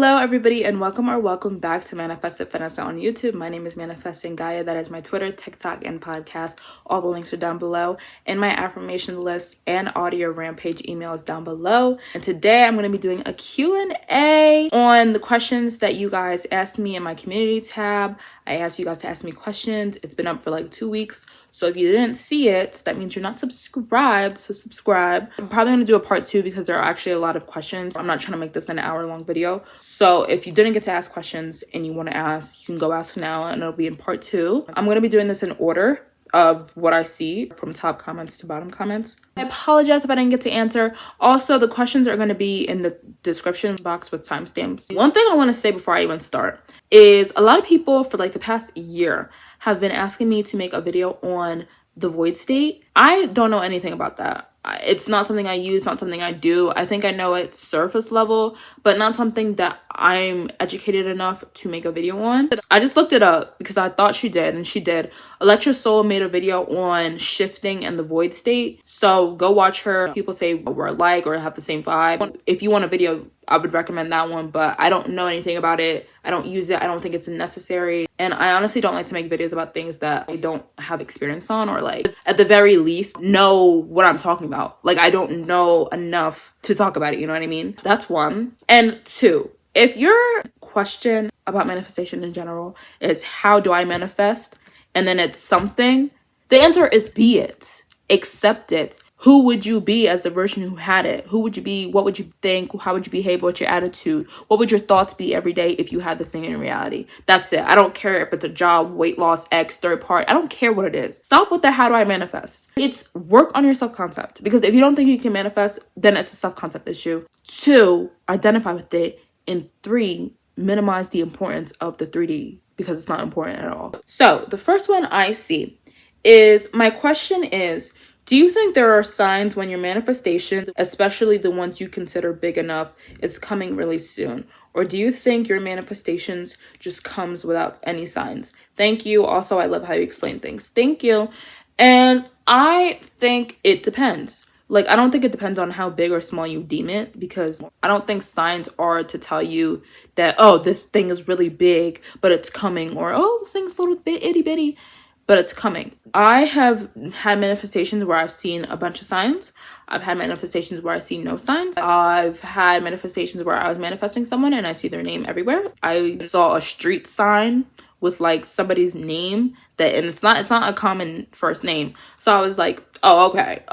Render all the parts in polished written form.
Hello everybody and welcome back to Manifested Finesse on YouTube. My name is Manifesting Gaia. That is my Twitter, TikTok, and podcast. All the links are down below, and my affirmation list and audio rampage email is down below. And today I'm going to be doing a Q&A on the questions that you guys asked me in my community tab. I asked you guys to ask me questions. It's been up for like 2 weeks. So if you didn't see it, that means you're not subscribed, so subscribe. I'm probably going to do a part 2 because there are actually a lot of questions. I'm not trying to make this an hour-long video. So if you didn't get to ask questions and you want to ask, you can go ask now and it'll be in part 2. I'm going to be doing this in order of what I see from top comments to bottom comments. I apologize if I didn't get to answer. Also, the questions are going to be in the description box with timestamps. One thing I want to say before I even start is a lot of people for like the past year have been asking me to make a video on the void state. I don't know anything about that. It's not something I use, not something I do. I think I know it surface level, but not something that I'm educated enough to make a video on. I just looked it up because I thought she did, and she did. Electra Soul made a video on shifting and the void state. So go watch her. People say we're alike or have the same vibe. If you want a video, I would recommend that one, but I don't know anything about it. I don't use it. I don't think it's necessary. And I honestly don't like to make videos about things that I don't have experience on, or like at the very least know what I'm talking about. Like I don't know enough to talk about it, you know what I mean? That's one. And two, if your question about manifestation in general is how do I manifest, and then it's something, the answer is be it. Accept it. Who would you be as the version who had it? Who would you be? What would you think? How would you behave? What's your attitude? What would your thoughts be every day if you had this thing in reality? That's it. I don't care if it's a job, weight loss, ex, third part. I don't care what it is. Stop with the how do I manifest. It's work on your self-concept. Because if you don't think you can manifest, then it's a self-concept issue. 2, identify with it. And 3, minimize the importance of the 3D because it's not important at all. So the first one I see is, my question is, do you think there are signs when your manifestation, especially the ones you consider big enough, is coming really soon? Or do you think your manifestations just comes without any signs? Thank you. Also, I love how you explain things. Thank you. And I think it depends. Like, I don't think it depends on how big or small you deem it, because I don't think signs are to tell you that, oh, this thing is really big, but it's coming, or, oh, this thing's a little bit itty bitty, but it's coming. I have had manifestations where I've seen a bunch of signs. I've had manifestations where I see no signs. I've had manifestations where I was manifesting someone and I see their name everywhere. I saw a street sign with like somebody's name and it's not a common first name. So I was like, oh, okay.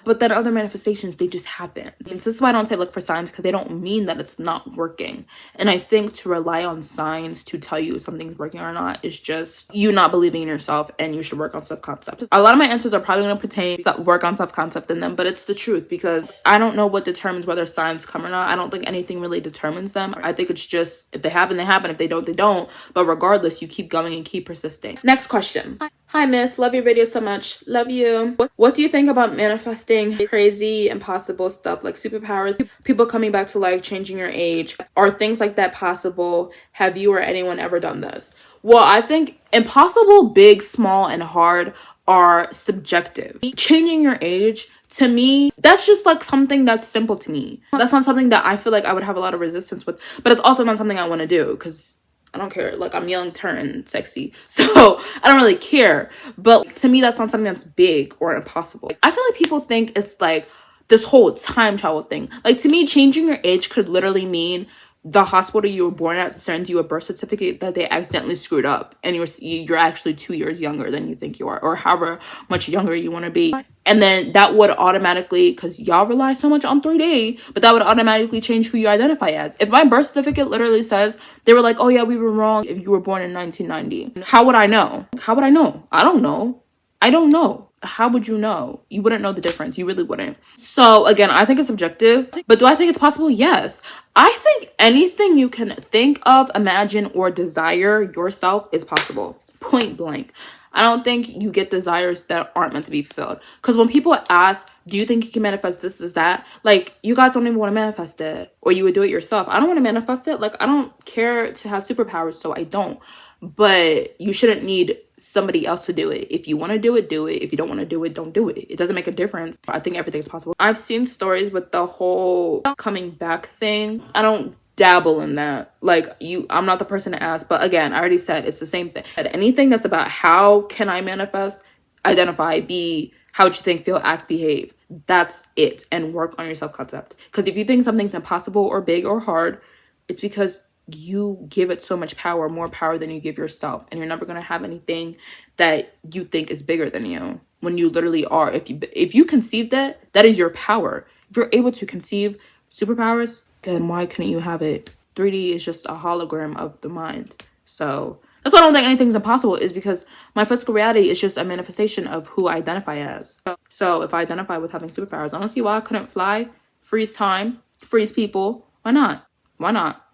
But then other manifestations, they just happen. And this is why I don't say look for signs, because they don't mean that it's not working. And I think to rely on signs to tell you if something's working or not is just you not believing in yourself, and you should work on self-concept. A lot of my answers are probably going to pertain to work on self-concept in them, but it's the truth, because I don't know what determines whether signs come or not. I don't think anything really determines them. I think it's just if they happen, they happen. If they don't, they don't. But regardless, you keep going and keep persisting. Next question. Hi, miss. Love your video so much. Love you. What do you think about manifesting crazy, impossible stuff like superpowers, people coming back to life, changing your age? Are things like that possible? Have you or anyone ever done this? Well, I think impossible, big, small, and hard are subjective. Changing your age, to me, that's just like something that's simple to me. That's not something that I feel like I would have a lot of resistance with, but it's also not something I want to do because I don't care. Like, I'm young, turn sexy. So I don't really care. But to me, that's not something that's big or impossible. I feel like people think it's like this whole time travel thing. Like, to me, changing your age could literally mean the hospital you were born at sends you a birth certificate that they accidentally screwed up, and you're actually 2 years younger than you think you are, or however much younger you want to be. And then that would automatically, because y'all rely so much on 3D, but that would automatically change who you identify as. If my birth certificate literally says, they were like, oh yeah, we were wrong if you were born in 1990. How would I know? I don't know. I don't know. How would you know? You wouldn't know the difference. You really wouldn't. So again, I think it's subjective, but do I think it's possible? Yes. I think anything you can think of, imagine, or desire yourself is possible. Point blank. I don't think you get desires that aren't meant to be fulfilled. Because when people ask, do you think you can manifest this, that? Like, you guys don't even want to manifest it. Or you would do it yourself. I don't want to manifest it. Like, I don't care to have superpowers, so I don't. But you shouldn't need somebody else to do it. If you want to do it, do it. If you don't want to do it, don't do it. It doesn't make a difference. I think everything's possible. I've seen stories with the whole coming back thing. I don't dabble in that. Like, I'm not the person to ask, but again, I already said it's the same thing. Anything that's about how can I manifest, identify, be, how would you think, feel, act, behave. That's it. And work on your self-concept. Because if you think something's impossible or big or hard, it's because you give it so much power, more power than you give yourself. And you're never going to have anything that you think is bigger than you when you literally are. If you conceive that, that is your power. If you're able to conceive superpowers, then why couldn't you have it? 3D is just a hologram of the mind. So that's why I don't think anything's impossible, is because my physical reality is just a manifestation of who I identify as. So if I identify with having superpowers, I don't see why I couldn't fly, freeze time, freeze people. Why not? Why not?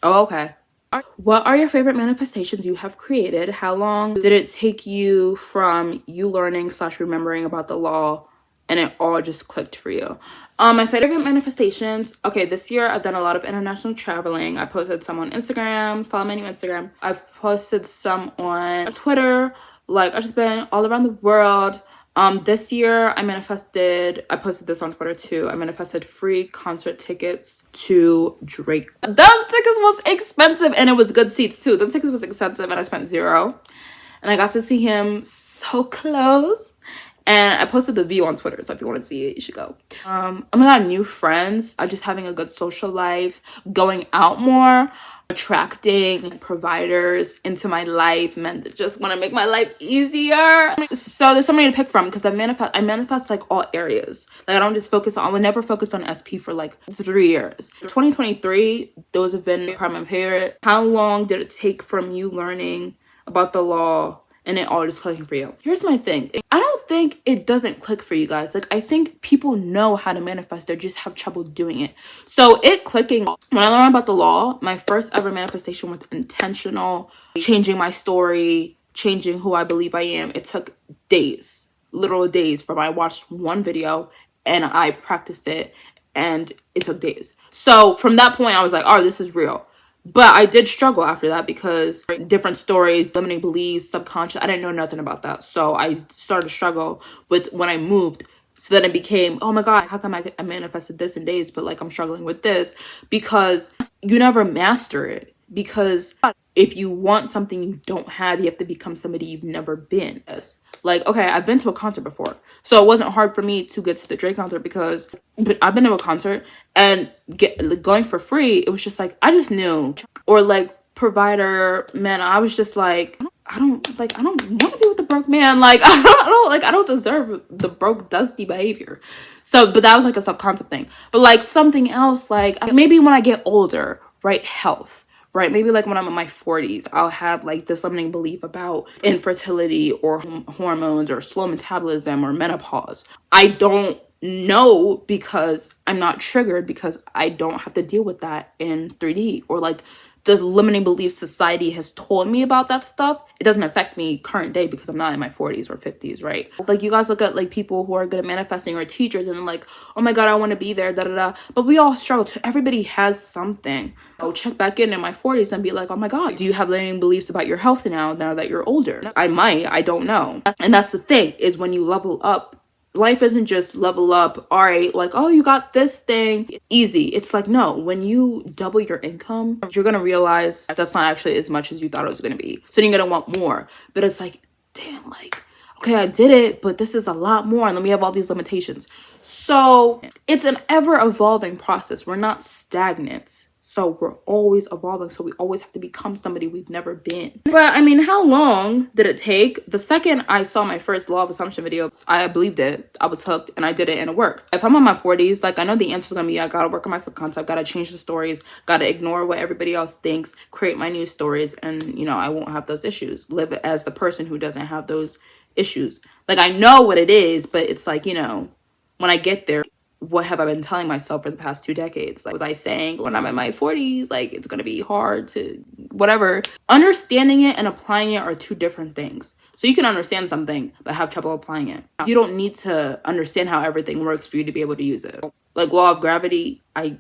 Oh, okay. What are your favorite manifestations you have created? How long did it take you from you learning / remembering about the law and it all just clicked for you? My favorite manifestations. Okay, this year I've done a lot of international traveling. I posted some on Instagram. Follow my new Instagram. I've posted some on Twitter. Like, I've just been all around the world. This year I posted this on Twitter too. I manifested free concert tickets to Drake. Them tickets was expensive, and it was good seats too. Them tickets was expensive, and I spent $0. And I got to see him so close. And I posted the view on Twitter, so if you want to see it, you should go. Oh my god, new friends. I'm just having a good social life, going out more, attracting providers into my life, men that just want to make my life easier. So there's so many to pick from, because I manifest like all areas. Like, I would never focus on SP for like 3 years. 2023, those have been my period. How long did it take from you learning about the law and it all just clicking for you? Here's my thing. I don't think it doesn't click for you guys. Like, I think people know how to manifest. They just have trouble doing it. So it clicking, when I learned about the law, my first ever manifestation was intentional, changing my story, changing who I believe I am. It took days, literal days, from I watched one video and I practiced it, and it took days. So from that point, I was like, oh, this is real. But I did struggle after that, because different stories, limiting beliefs, subconscious, I didn't know nothing about that. So I started to struggle with when I moved. So then it became, oh my god, how come I manifested this in days, but like I'm struggling with this? Because you never master it. Because if you want something you don't have, you have to become somebody you've never been. Like, okay, I've been to a concert before, so it wasn't hard for me to get to the Drake concert, but I've been to a concert and going for free. It was just like, I just knew. Or like provider, man, I was just like, I don't want to be with the broke man. Like, I don't deserve the broke, dusty behavior. So, but that was like a self-concept thing. But like something else, like maybe when I get older, right? Health. Right? Maybe like when I'm in my 40s, I'll have like this limiting belief about infertility or hormones or slow metabolism or menopause. I don't know, because I'm not triggered, because I don't have to deal with that in 3D, or like the limiting belief society has told me about that stuff. It doesn't affect me current day, because I'm not in my 40s or 50s, right? Like, you guys look at like people who are good at manifesting, or teachers, and then like, oh my god, I want to be there, da da da. But we all struggle too. Everybody has something. I'll check back in my 40s and be like, oh my god, do you have limiting beliefs about your health now that you're older? I might, I don't know. And that's the thing, is when you level up, life isn't just level up, all right, like, oh, you got this thing, easy. It's like, no, when you double your income, you're gonna realize that's not actually as much as you thought it was gonna be. So you're gonna want more. But it's like, damn, like, okay, I did it, but this is a lot more, and then we have all these limitations. So it's an ever-evolving process. We're not stagnant. So we're always evolving. So we always have to become somebody we've never been. But I mean, how long did it take? The second I saw my first law of assumption video, I believed it. I was hooked, and I did it, and it worked. If I'm in my 40s, like, I know the answer is gonna be, I gotta work on my subconcept, gotta change the stories, gotta ignore what everybody else thinks, create my new stories, and you know, I won't have those issues. Live as the person who doesn't have those issues. Like, I know what it is, but it's like, you know, when I get there, what have I been telling myself for the past 2 decades? Like, was I saying when I'm in my 40s, like, it's gonna be hard to whatever? Understanding it and applying it are two different things. So you can understand something but have trouble applying it. You don't need to understand how everything works for you to be able to use it. Like law of gravity, I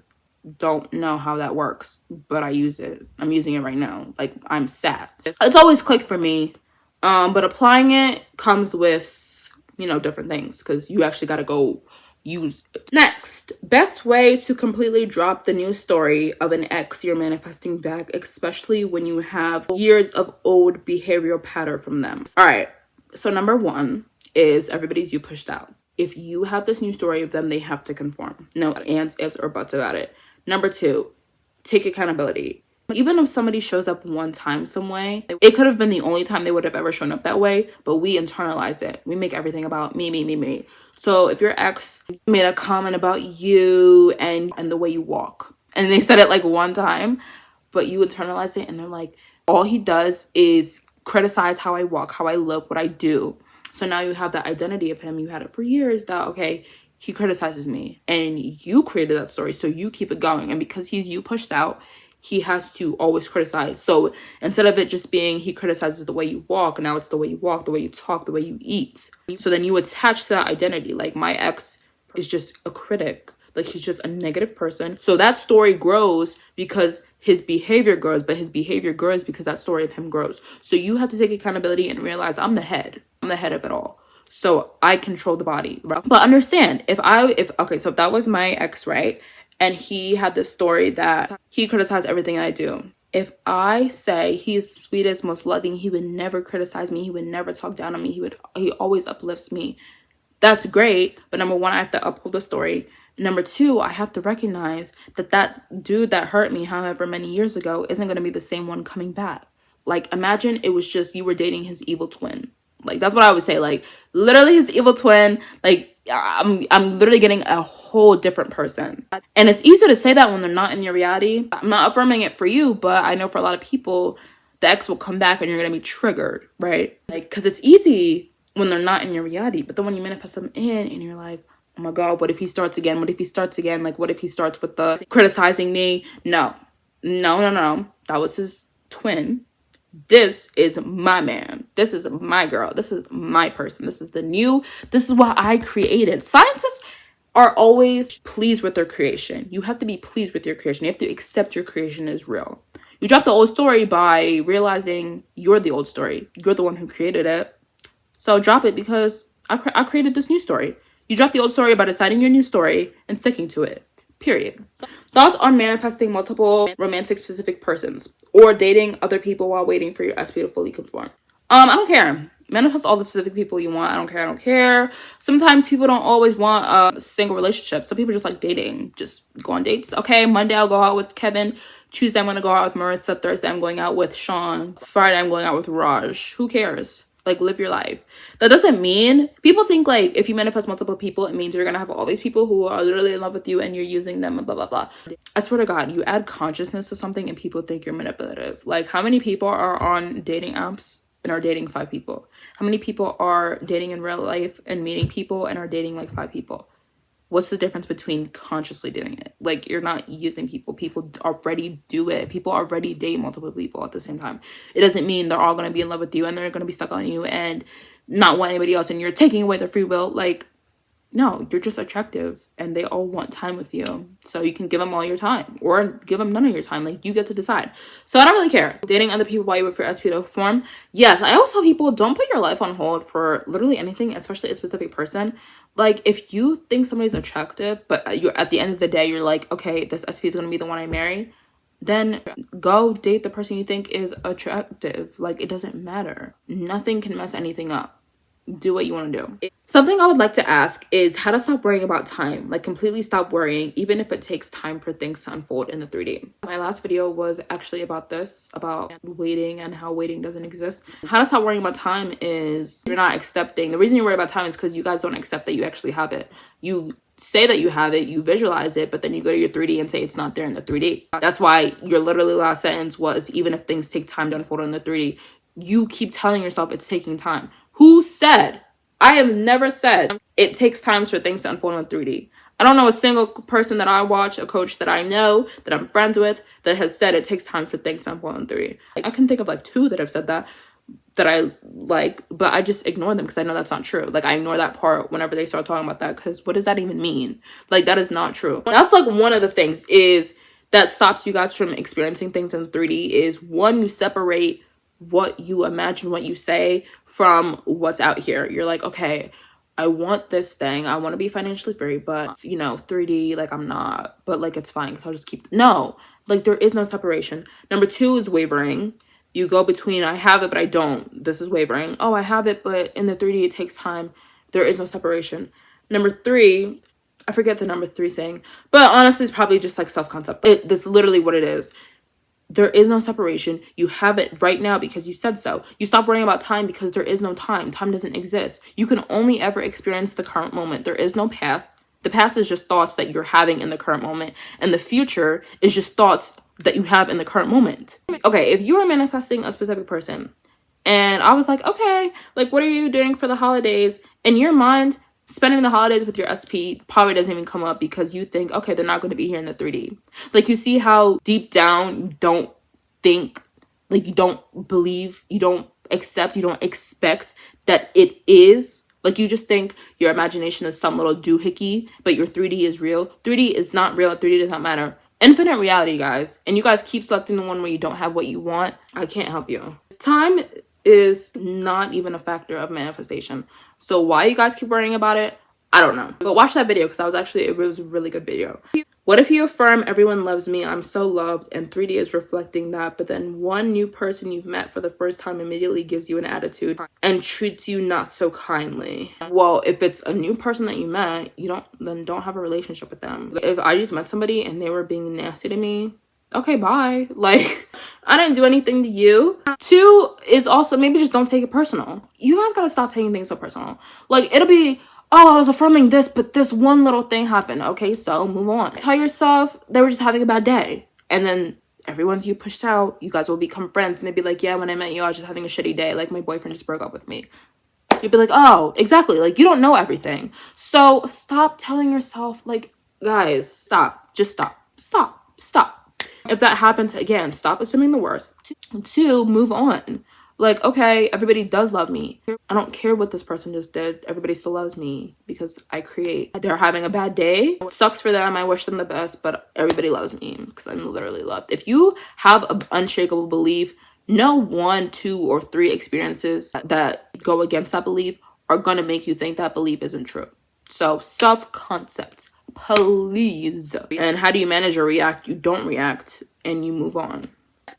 don't know how that works, but I use it. I'm using it right now. Like, I'm sat. It's always clicked for me. But applying it comes with, you know, different things, because you actually got to go use it. Next, best way to completely drop the news story of an ex you're manifesting back, especially when you have years of old behavioral pattern from them. All right, so number one is everybody's you pushed out. If you have this new story of them, they have to conform. No ands, ifs, or buts about it. Number two, take accountability. Even if somebody shows up one time some way, it could have been the only time they would have ever shown up that way, but we internalize it. We make everything about me, me, me, me. So if your ex made a comment about you and the way you walk, and they said it like one time, but you internalize it and they're like, all he does is criticize how I walk, how I look, what I do. So now you have that identity of him. You had it for years that, okay, he criticizes me and you created that story. So you keep it going. And because he's you pushed out, he has to always criticize. So instead of it just being he criticizes the way you walk, now it's the way you walk, the way you talk, the way you eat. So then you attach to that identity. Like my ex is just a critic. Like he's just a negative person. So that story grows because his behavior grows, but his behavior grows because that story of him grows. So you have to take accountability and realize I'm the head. I'm the head of it all. So I control the body. But understand, if that was my ex, right? And he had this story that he criticized everything I do. If I say he's the sweetest, most loving, he would never criticize me. He would never talk down on me. He always uplifts me. That's great. But number one, I have to uphold the story. Number two, I have to recognize that dude that hurt me however many years ago isn't going to be the same one coming back. Like, imagine it was just you were dating his evil twin. Like, that's what I would say. Like, literally his evil twin. Like, I'm literally getting a whole different person. And it's easy to say that when they're not in your reality. I'm not affirming it for you, but I know for a lot of people, the ex will come back and you're going to be triggered, right? Like, because it's easy when they're not in your reality. But then when you manifest them in and you're like, oh my God, what if he starts again? What if he starts again? Like, what if he starts with the criticizing me? No. That was his twin. This is my man. This is my girl. This is my person. This is what I created. Scientists are always pleased with their creation. You have to be pleased with your creation. You have to accept your creation is real. You drop the old story by realizing you're the old story. You're the one who created it. So drop it because I created this new story. You drop the old story by deciding your new story and sticking to it. Period. Thoughts on manifesting multiple romantic specific persons or dating other people while waiting for your SP to fully conform. I don't care. Manifest all the specific people you want. I don't care. Sometimes people don't always want a single relationship. Some people just like dating. Just go on dates. Okay, Monday I'll go out with Kevin. Tuesday I'm going to go out with Marissa. Thursday I'm going out with Sean. Friday I'm going out with Raj. Who cares? Like, live your life. That doesn't mean, people think like if you manifest multiple people, it means you're gonna have all these people who are literally in love with you and you're using them and blah blah blah. I swear to God, you add consciousness to something and people think you're manipulative. Like, how many people are on dating apps and are dating 5 people? How many people are dating in real life and meeting people and are dating like 5 people? What's the difference between consciously doing it? Like, you're not using people. People already do it. People already date multiple people at the same time. It doesn't mean they're all going to be in love with you and they're going to be stuck on you and not want anybody else and you're taking away their free will. Like, no, you're just attractive and they all want time with you. So you can give them all your time or give them none of your time. Like, you get to decide. So I don't really care. Dating other people while you wait for SP to form. Yes, I always tell people, don't put your life on hold for literally anything, especially a specific person. Like, if you think somebody's attractive, but you're at the end of the day, you're like, okay, this SP is going to be the one I marry, then go date the person you think is attractive. Like, it doesn't matter. Nothing can mess anything up. Do what you want to do. Something I would like to ask is how to stop worrying about time. Like, completely stop worrying, even if it takes time for things to unfold in the 3D. My last video was actually about this, about waiting and how waiting doesn't exist. How to stop worrying about time is you're not accepting. The reason you worry about time is because you guys don't accept that you actually have it. You say that you have it, you visualize it, but then you go to your 3D and say it's not there in the 3D. That's why your literally last sentence was, even if things take time to unfold in the 3D, you keep telling yourself it's taking time. Who said? I have never said it takes time for things to unfold in 3D. I don't know a single person that I watch, a coach that I know, that I'm friends with, that has said it takes time for things to unfold in 3D. I can think of like 2 that have said that I like, but I just ignore them because I know that's not true. Like, I ignore that part whenever they start talking about that, because what does that even mean? Like, that is not true. That's like one of the things is that stops you guys from experiencing things in 3D is, one, you separate what you imagine, what you say from what's out here. You're like, okay, I want this thing. I want to be financially free, but 3D, like I'm not, but like it's fine because I'll just keep. No, like there is no separation. Number two is wavering. You go between I have it, but I don't. This is wavering. Oh, I have it, but in the 3D, it takes time. There is no separation. Number three, I forget the number three thing, but honestly, it's probably just like self-concept. That's literally what it is. There is no separation. You have it right now because you said so. You stop worrying about time because there is no time. Time doesn't exist. You can only ever experience the current moment. There is no past. The past is just thoughts that you're having in the current moment. And the future is just thoughts that you have in the current moment. Okay, if you are manifesting a specific person and I was like, okay, like what are you doing for the holidays? In your mind, spending the holidays with your SP probably doesn't even come up because you think, okay, they're not going to be here in the 3D. Like you see how deep down you don't think, like you don't believe, you don't accept, you don't expect that it is. Like you just think your imagination is some little doohickey, but your 3D is real. 3D is not real. 3D does not matter. Infinite reality, guys. And you guys keep selecting the one where you don't have what you want. I can't help you. Time is not even a factor of manifestation. So why you guys keep worrying about it, I don't know. But watch that video because it was a really good video. What if you affirm everyone loves me, I'm so loved, and 3D is reflecting that, but then one new person you've met for the first time immediately gives you an attitude and treats you not so kindly? Well, if it's a new person that you met, don't have a relationship with them. If I just met somebody and they were being nasty to me, okay, bye. Like, I didn't do anything to you. Two is also maybe just don't take it personal. You guys gotta stop taking things so personal. Like, it'll be, oh, I was affirming this, but this one little thing happened. Okay, so move on. Tell yourself they were just having a bad day. And then everyone's you pushed out, you guys will become friends. And they'd be like, yeah, when I met you, I was just having a shitty day. Like, my boyfriend just broke up with me. You'd be like, oh, exactly. Like, you don't know everything. So stop telling yourself, like, guys, stop. Just stop. Stop. If that happens again, stop assuming the worst. Two, move on. Like, okay, everybody does love me. I don't care what this person just did. Everybody still loves me because I create. They're having a bad day. It sucks for them. I wish them the best, but everybody loves me because I'm literally loved. If you have an unshakable belief, no 1, 2, or 3 experiences that go against that belief are going to make you think that belief isn't true. So self-concept, please. And how do you manage or react? You don't react and you move on.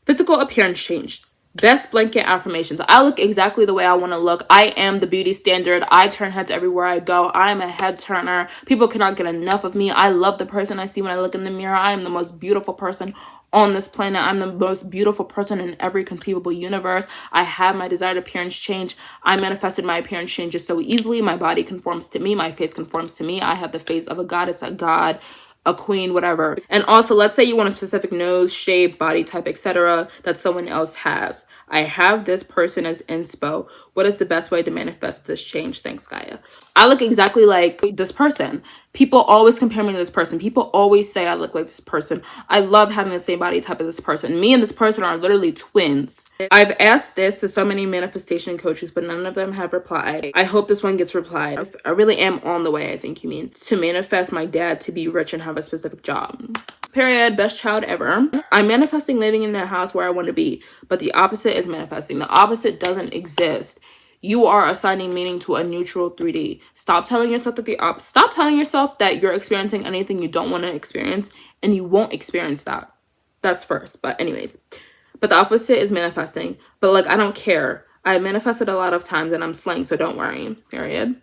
Physical appearance changed. Best blanket affirmations. I look exactly the way I want to look. I am the beauty standard. I turn heads everywhere I go. I am a head turner. People cannot get enough of me. I love the person I see when I look in the mirror. I am the most beautiful person on this planet. I'm the most beautiful person in every conceivable universe. I have my desired appearance change. I manifested my appearance changes so easily. My body conforms to me. My face conforms to me. I have the face of a goddess, a god, a queen, whatever. And also, let's say you want a specific nose shape, body type, etc. that someone else has. I have this person as inspo. What is the best way to manifest this change? Thanks, Gaia. I look exactly like this person. People always compare me to this person. People always say I look like this person. I love having the same body type as this person. Me and this person are literally twins. I've asked this to so many manifestation coaches, but none of them have replied. I hope this one gets replied. I really am on the way, I think you mean. To manifest my dad to be rich and have a specific job. Period. Best child ever. I'm manifesting living in the house where I want to be, but the opposite is manifesting. The opposite doesn't exist. You are assigning meaning to a neutral 3D. Stop telling yourself that stop telling yourself that you're experiencing anything you don't want to experience, and you won't experience that. That's first. But anyways, but the opposite is manifesting. But like, I don't care. I manifested a lot of times and I'm slaying, so don't worry. Period.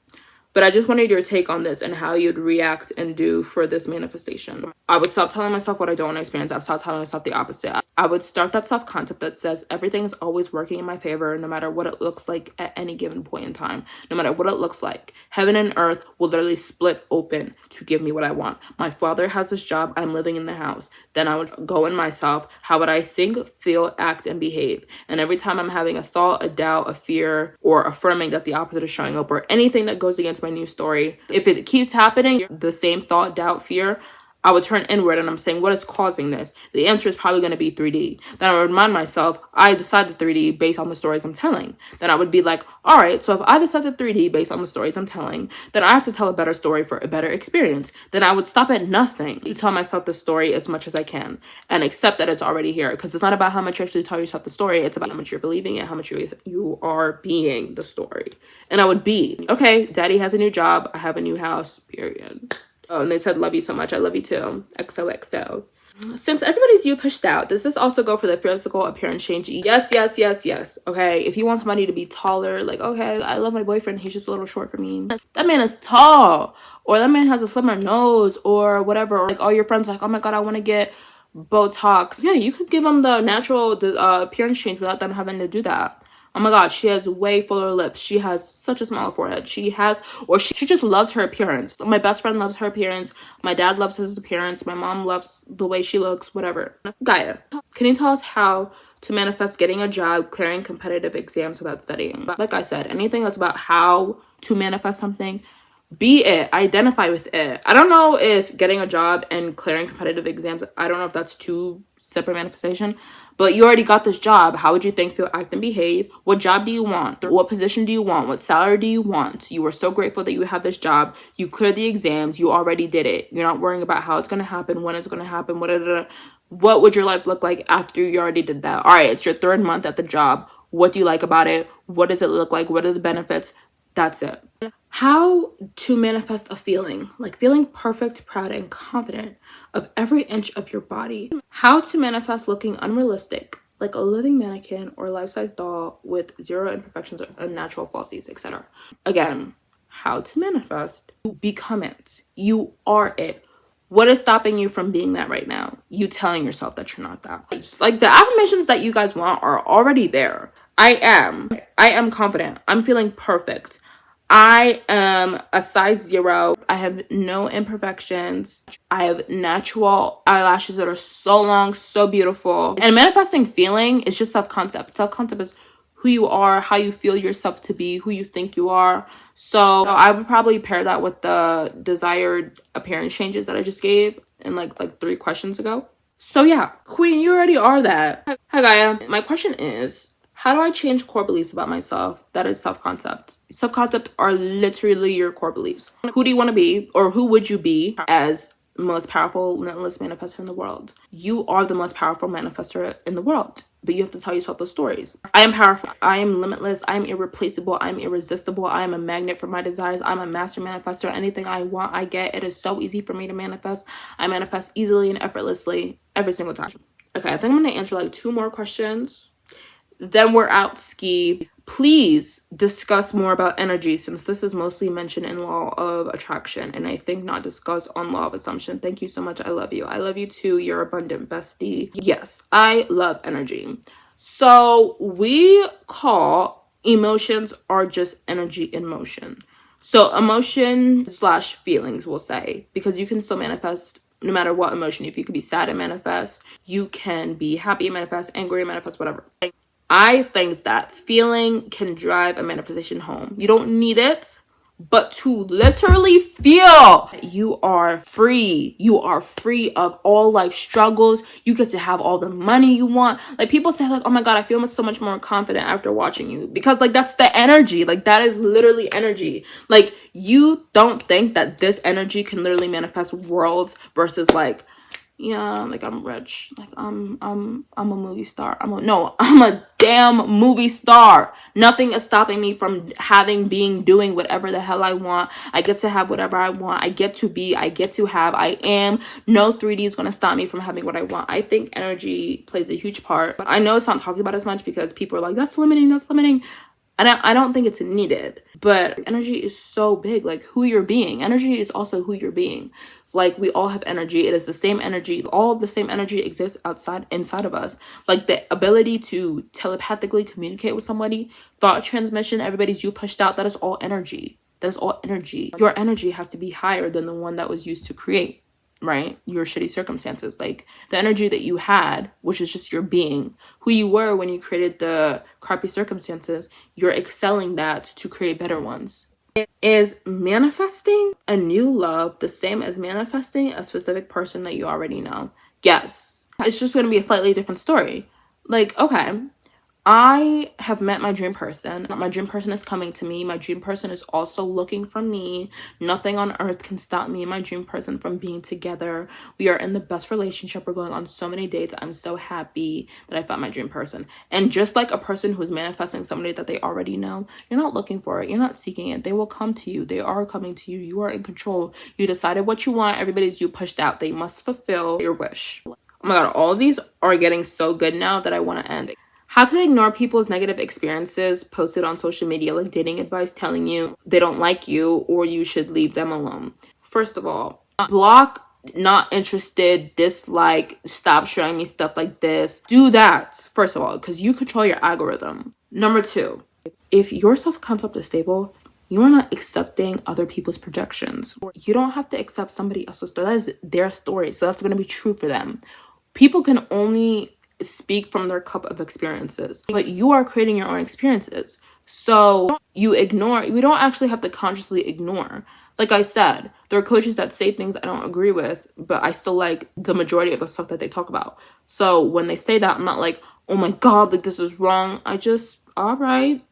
But I just wanted your take on this and how you'd react and do for this manifestation. I would stop telling myself what I don't want to experience. I would stop telling myself the opposite. I would start that self-concept that says everything is always working in my favor, no matter what it looks like at any given point in time. No matter what it looks like. Heaven and earth will literally split open to give me what I want. My father has this job. I'm living in the house. Then I would go in myself. How would I think, feel, act, and behave? And every time I'm having a thought, a doubt, a fear, or affirming that the opposite is showing up, or anything that goes against my new story, if it keeps happening, the same thought, doubt, fear, I would turn inward and I'm saying, what is causing this? The answer is probably going to be 3D. Then I would remind myself, I decided 3D based on the stories I'm telling. Then I would be like, all right, so if I decided 3D based on the stories I'm telling, then I have to tell a better story for a better experience. Then I would stop at nothing to tell myself the story as much as I can and accept that it's already here. Because it's not about how much you actually tell yourself the story. It's about how much you're believing it, how much you are being the story. And I would be, okay, daddy has a new job. I have a new house, period. Oh, and they said, love you so much. I love you too. XOXO. Since everybody's you pushed out, does this also go for the physical appearance change? Yes, yes, yes, yes. Okay, if you want somebody to be taller, like, okay, I love my boyfriend. He's just a little short for me. That man is tall. Or that man has a slimmer nose or whatever. Or like all your friends like, oh my God, I want to get Botox. Yeah, you could give them the natural appearance change without them having to do that. Oh my God, she has way fuller lips. She has such a smaller forehead. She just loves her appearance. My best friend loves her appearance. My dad loves his appearance. My mom loves the way she looks, whatever. Gaia, can you tell us how to manifest getting a job, clearing competitive exams without studying? Like I said, anything that's about how to manifest something, be it, identify with it. I don't know if getting a job and clearing competitive exams, I don't know if that's two separate manifestation, but you already got this job. How would you think, feel, act, and behave? What job do you want? What position do you want? What salary do you want? You were so grateful that you have this job. You cleared the exams. You already did it. You're not worrying about how it's going to happen, when it's going to happen, what would your life look like after you already did that? All right, it's your 3rd month at the job. What do you like about it? What does it look like? What are the benefits? That's it. How to manifest a feeling, like feeling perfect, proud, and confident of every inch of your body. How to manifest looking unrealistic, like a living mannequin or life-size doll with 0 imperfections or unnatural falsies, etc. Again, how to manifest. You become it. You are it. What is stopping you from being that right now? You telling yourself that you're not that. Like the affirmations that you guys want are already there. I am confident. I'm feeling perfect. I am a size 0. I have no imperfections. I have natural eyelashes that are so long, so beautiful. And manifesting feeling is just self-concept. Self-concept is who you are, how you feel yourself to be, who you think you are. So I would probably pair that with the desired appearance changes that I just gave in like 3 questions ago. So yeah, Queen, you already are that. Hi Gaia. My question is, how do I change core beliefs about myself? That is self-concept. Self-concept are literally your core beliefs. Who do you want to be, or who would you be as most powerful, limitless manifestor in the world? You are the most powerful manifestor in the world, but you have to tell yourself those stories. I am powerful. I am limitless. I am irreplaceable. I am irresistible. I am a magnet for my desires. I'm a master manifestor. Anything I want, I get. It is so easy for me to manifest. I manifest easily and effortlessly every single time. Okay, I think I'm going to answer like 2 more questions. Then we're out ski. Please discuss more about energy, since this is mostly mentioned in law of attraction and I think not discussed on law of assumption. Thank you so much. I love you. I love you too. You're abundant bestie. Yes, I love energy. So we call emotions are just energy in motion. So emotion / feelings, we'll say, because you can still manifest no matter what emotion. If you could be sad and manifest, you can be happy and manifest, angry and manifest, whatever. I think that feeling can drive a manifestation home. You don't need it, but to literally feel you are free. You are free of all life struggles. You get to have all the money you want. Like people say like, oh my God, I feel so much more confident after watching you, because like that's the energy. Like that is literally energy. Like you don't think that this energy can literally manifest worlds versus like, yeah, like I'm rich, like I'm a movie star. I'm a damn movie star. Nothing is stopping me from doing whatever the hell I want. I get to have whatever I want. I get to be, I get to have, I am. No 3D is going to stop me from having what I want. I think energy plays a huge part. But I know it's not talked about as much because people are like, that's limiting. And I don't think it's needed, but energy is so big. Like who you're being. Energy is also who you're being. Like we all have energy. It is the same energy. All of the same energy exists inside of us. Like the ability to telepathically communicate with somebody, thought transmission, everybody's you pushed out. That is all energy. That is all energy. Your energy has to be higher than the one that was used to create, right? Your shitty circumstances. Like the energy that you had, which is just your being, who you were when you created the crappy circumstances, you're excelling that to create better ones. Is manifesting a new love the same as manifesting a specific person that you already know? Yes. It's just going to be a slightly different story. Like, okay, I have met my dream person. My dream person is coming to me. My dream person is also looking for me. Nothing on earth can stop me and my dream person from being together. We are in the best relationship. We're going on so many dates. I'm so happy that I found my dream person. And just like a person who's manifesting somebody that they already know, you're not looking for it. You're not seeking it. They will come to you. They are coming to you. You are in control. You decided what you want. Everybody's you pushed out. They must fulfill your wish. Oh my God, all of these are getting so good now that I want to end. How to ignore people's negative experiences posted on social media, like dating advice telling you they don't like you or you should leave them alone. First of all, block, not interested, dislike, stop showing me stuff like this. Do that, first of all, because you control your algorithm. Number two, if your self-concept is stable, you are not accepting other people's projections. You don't have to accept somebody else's story. That is their story, so that's going to be true for them. People can only speak from their cup of experiences, but you are creating your own experiences. So we don't actually have to consciously ignore. Like I said, there are coaches that say things I don't agree with, but I still like the majority of the stuff that they talk about. So when they say that, I'm not like, oh my God, like this is wrong. I just, all right,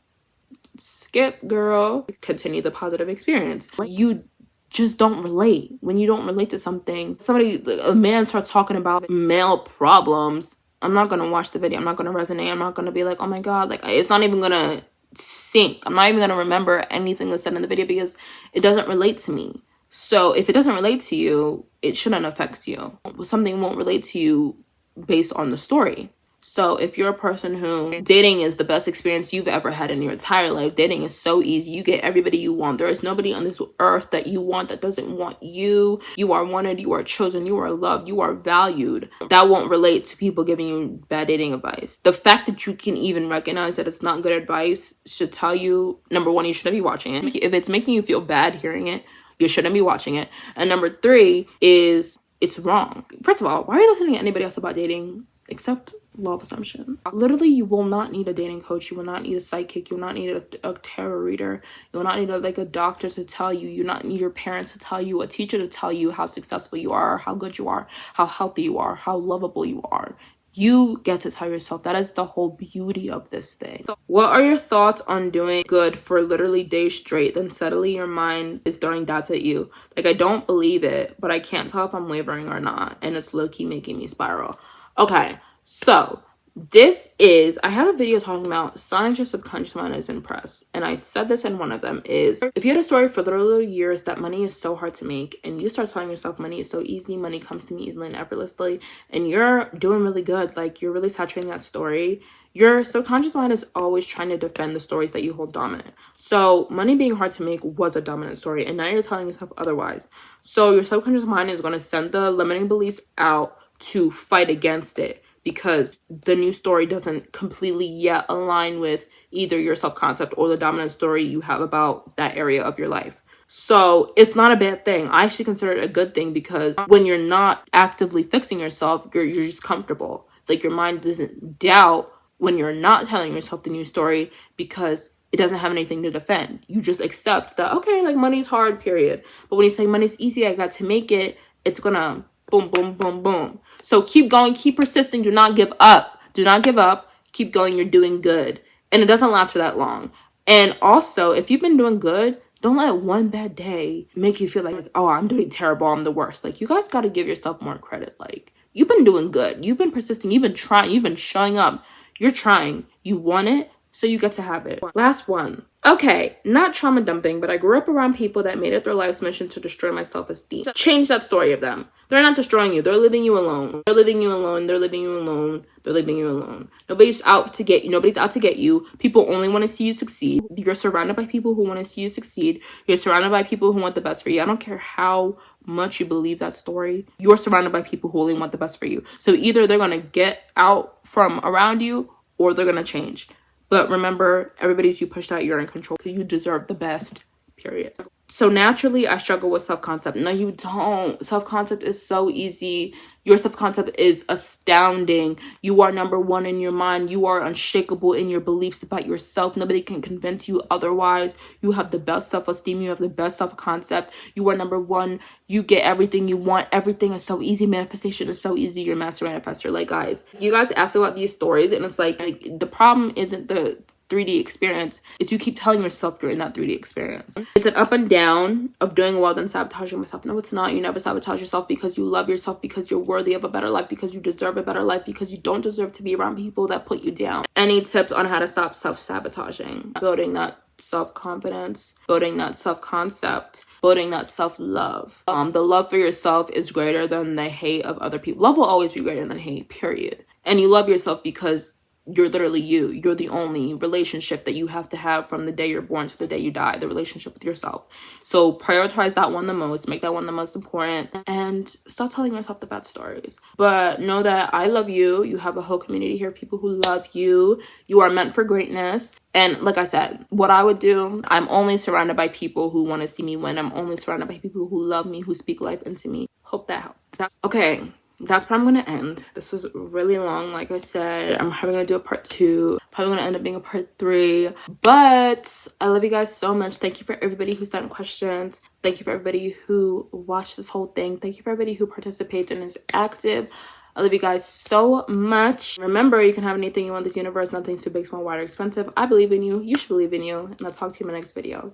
skip, girl. Continue the positive experience. You just don't relate. When you don't relate to something, a man starts talking about male problems, I'm not gonna watch the video. I'm not gonna resonate. I'm not gonna be like, oh my God, like it's not even gonna sync. I'm not even gonna remember anything that's said in the video because it doesn't relate to me. So if it doesn't relate to you, it shouldn't affect you. Something won't relate to you based on the story. So if you're a person who dating is the best experience you've ever had in your entire life, dating is so easy. You get everybody you want. There is nobody on this earth that you want that doesn't want you. You are wanted, you are chosen, you are loved, you are valued. That won't relate to people giving you bad dating advice. The fact that you can even recognize that it's not good advice should tell you, number one, you shouldn't be watching it. If it's making you feel bad hearing it, you shouldn't be watching it. And number three is it's wrong. First of all, why are you listening to anybody else about dating except law of assumption? Literally, you will not need a dating coach. You will not need a psychic. You will not need a tarot reader. You will not need a doctor to tell you. You will not need your parents to tell you, a teacher to tell you how successful you are, how good you are, how healthy you are, how lovable you are. You get to tell yourself. That is the whole beauty of this thing. So what are your thoughts on doing good for literally days straight, then suddenly your mind is throwing dots at you? Like, I don't believe it, but I can't tell if I'm wavering or not, and it's low-key making me spiral. Okay, so I have a video talking about signs your subconscious mind is impressed. And I said this in one of them is, if you had a story for literally years that money is so hard to make and you start telling yourself money is so easy, money comes to me easily and effortlessly, and you're doing really good, like you're really saturating that story, your subconscious mind is always trying to defend the stories that you hold dominant. So money being hard to make was a dominant story, and now you're telling yourself otherwise. So your subconscious mind is going to send the limiting beliefs out to fight against it, because the new story doesn't completely yet align with either your self-concept or the dominant story you have about that area of your life. So it's not a bad thing. I actually consider it a good thing, because when you're not actively fixing yourself, you're just comfortable. Like, your mind doesn't doubt when you're not telling yourself the new story, because it doesn't have anything to defend. You just accept that, okay, like money's hard, period. But when you say money's easy, I got to make it, it's gonna boom, boom, boom, boom. So keep going, keep persisting, do not give up. Do not give up, keep going, you're doing good. And it doesn't last for that long. And also, if you've been doing good, don't let one bad day make you feel like, oh, I'm doing terrible, I'm the worst. Like, you guys got to give yourself more credit. Like, you've been doing good, you've been persisting, you've been trying, you've been showing up. You're trying, you want it, so you get to have it. Last one. Okay, not trauma dumping, but I grew up around people that made it their life's mission to destroy my self-esteem. Change that story of them. They're not destroying you. They're leaving you alone. They're leaving you alone. They're leaving you alone. They're leaving you alone. Nobody's out to get you. Nobody's out to get you. People only want to see you succeed. You're surrounded by people who want to see you succeed. You're surrounded by people who want the best for you. I don't care how much you believe that story. You're surrounded by people who only want the best for you. So either they're going to get out from around you, or they're going to change. But remember, everybody's you pushed out, you're in control. You deserve the best, period. So naturally, I struggle with self-concept. No, you don't. Self-concept is so easy. Your self-concept is astounding. You are number one in your mind. You are unshakable in your beliefs about yourself. Nobody can convince you otherwise. You have the best self-esteem. You have the best self-concept. You are number one. You get everything you want. Everything is so easy. Manifestation is so easy. You're a master manifestor. Like, guys, you guys ask about these stories, and it's like the problem isn't the 3D experience. It's you keep telling yourself you're in that 3D experience. It's an up and down of doing well then sabotaging myself. No, it's not. You never sabotage yourself, because you love yourself, because you're worthy of a better life, because you deserve a better life, because you don't deserve to be around people that put you down. Any tips on how to stop self-sabotaging? Building that self-confidence, building that self-concept, building that self-love. The love for yourself is greater than the hate of other people. Love will always be greater than hate, period. And you love yourself because you're literally you. You're the only relationship that you have to have from the day you're born to the day you die, the relationship with yourself. So prioritize that one the most, make that one the most important, and stop telling yourself the bad stories. But know that I love you. You have a whole community here, people who love you. You are meant for greatness. And like I said, what I would do, I'm only surrounded by people who want to see me win. I'm only surrounded by people who love me, who speak life into me. Hope that helps. Okay, that's where I'm gonna end. This was really long. Like I said, I'm probably gonna do a part 2, probably gonna end up being a part 3, but I love you guys so much. Thank you for everybody who sent questions. Thank you for everybody who watched this whole thing. Thank you for everybody who participates and is active. I love you guys so much. Remember, you can have anything you want in this universe. Nothing's too big, small, wide, or expensive. I believe in you. You should believe in you. And I'll talk to you in my next video.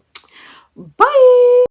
Bye.